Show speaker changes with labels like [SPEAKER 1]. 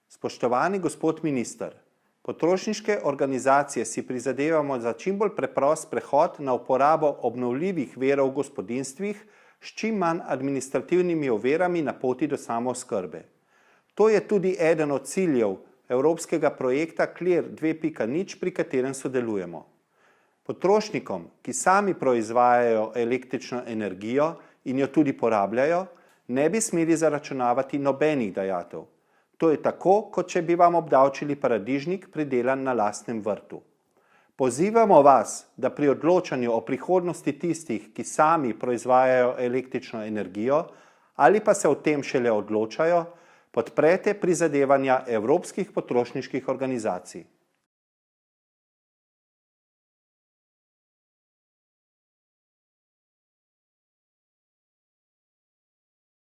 [SPEAKER 1] Spoštovani gospod minister, potrošniške organizacije si prizadevamo za čim bolj preprost prehod na uporabo obnovljivih virov v gospodinjstvih s čim manj administrativnimi ovirami na poti do samooskrbe. To je tudi eden od ciljev evropskega projekta Clear 2.0, pri katerem sodelujemo. Potrošnikom, ki sami proizvajajo električno energijo in jo tudi porabljajo, ne bi smeli zaračunavati nobenih dajatev. To je tako, kot če bi vam obdavčili paradižnik, pridelan na lastnem vrtu. Pozivamo vas, da pri odločanju o prihodnosti tistih, ki sami proizvajajo električno energijo ali pa se o tem šele odločajo, podprete prizadevanja evropskih potrošniških organizacij.